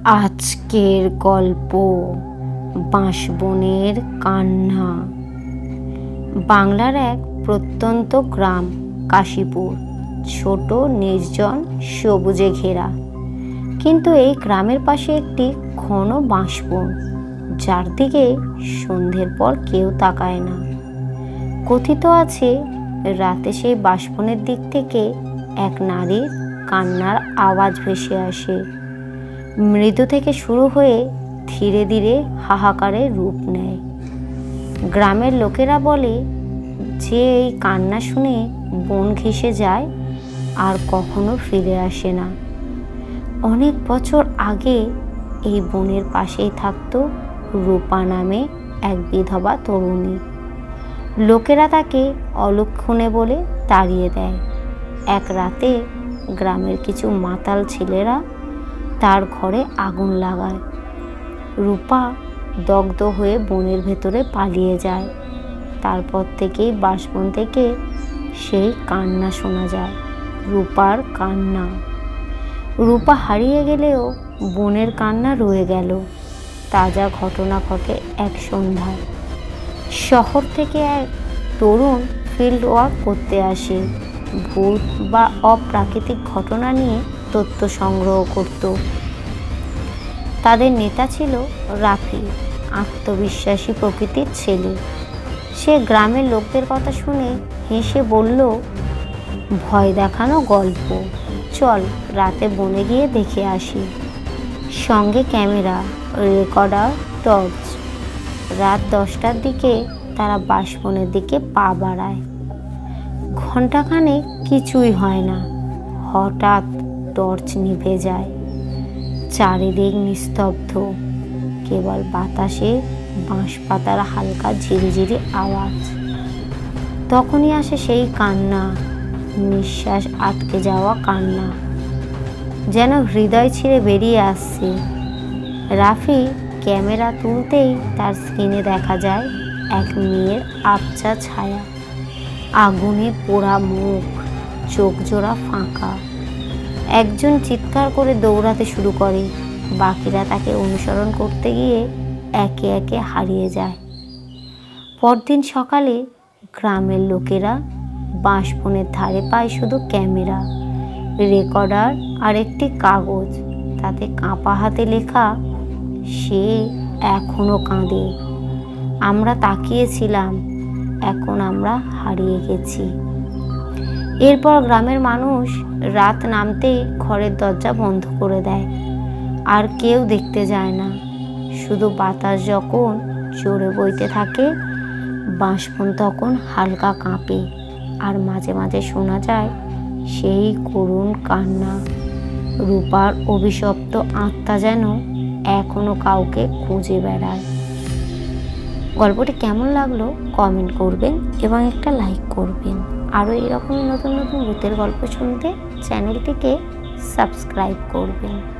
আজকের গল্প বাঁশবনের কান্না। বাংলার এক প্রত্যন্ত গ্রাম কাশীপুর, ছোট নির্জন সবুজে ঘেরা। কিন্তু এই গ্রামের পাশে একটি ঘন বাঁশবন, যার দিকে সন্ধ্যের পর কেউ তাকায় না। কথিত আছে, রাতে সেই বাঁশবনের দিক থেকে এক নারীর কান্নার আওয়াজ ভেসে আসে। মৃদু থেকে শুরু হয়ে ধীরে ধীরে হাহাকারের রূপ নেয়। গ্রামের লোকেরা বলে যে এই কান্না শুনে বন ঘেঁষে যায় আর কখনো ফিরে আসে না। অনেক বছর আগে এই বনের পাশেই থাকতো রূপা নামে এক বিধবা তরুণী। লোকেরা তাকে অলক্ষণে বলে তাড়িয়ে দেয়। এক রাতে গ্রামের কিছু মাতাল ছেলেরা তার ঘরে আগুন লাগায়। রূপা দগ্ধ হয়ে বনের ভেতরে পালিয়ে যায়। তারপর থেকেই বাঁশবন থেকে সেই কান্না শোনা যায়, রূপার কান্না। রূপা হারিয়ে গেলেও বনের কান্না রয়ে গেল। তাজা ঘটনা ঘটে এক সন্ধ্যায়। শহর থেকে এক তরুণ ফিল্ড ওয়ার্ক করতে আসে। ভূত বা অপ্রাকৃতিক ঘটনা নিয়ে তথ্য সংগ্রহ করত। তাদের নেতা ছিল রাফি, আত্মবিশ্বাসী প্রকৃতির ছেলে। সে গ্রামের লোকদের কথা শুনে হেসে বলল, ভয় দেখানো গল্প, চল রাতে বনে গিয়ে দেখে আসি। সঙ্গে ক্যামেরা, রেকর্ডার, টর্চ। রাত 10টার দিকে তারা বাঁশবনের দিকে পা বাড়ায়। ঘণ্টাখানেক কিছুই হয় না। হঠাৎ টর্চ নিভে যায়। চারিদিক নিস্তব্ধ, কেবল বাতাসে বাঁশ পাতার হালকা ঝিরিঝিরি আওয়াজ। তখনই আসে সেই কান্না, নিঃশ্বাস আটকে যাওয়া কান্না, যেন হৃদয় ছিঁড়ে বেরিয়ে আসছে। রাফি ক্যামেরা তুলতেই তার স্ক্রিনে দেখা যায় এক মেয়ের আবছা ছায়া, আগুনে পোড়া মুখ, চোখ জোড়া ফাঁকা। একজন চিৎকার করে দৌড়াতে শুরু করে। বাকিরা তাকে অনুসরণ করতে গিয়ে একে একে হারিয়ে যায়। পরদিন সকালে গ্রামের লোকেরা বাঁশবনের ধারে পায় শুধু ক্যামেরা, রেকর্ডার আর একটি কাগজ। তাতে কাঁপা হাতে লেখা, সে এখনো কাঁদে। আমরা তাকিয়েছিলাম, এখন আমরা হারিয়ে গেছি। এরপর গ্রামের মানুষ রাত নামতেই ঘরের দরজা বন্ধ করে দেয়। আর কেউ দেখতে যায় না। শুধু বাতাস যখন জোরে বইতে থাকে, বাঁশবন তখন হালকা কাঁপে। আর মাঝে মাঝে শোনা যায় সেই করুণ কান্না। রূপার অভিশপ্ত আত্মা যেন এখনো কাউকে খুঁজে বেড়ায়। গল্পটি কেমন লাগলো কমেন্ট করবেন এবং একটা লাইক করবেন। আরও এরকমই নতুন নতুন ভূতের গল্প শুনতে চ্যানেলটিকে সাবস্ক্রাইব করবেন।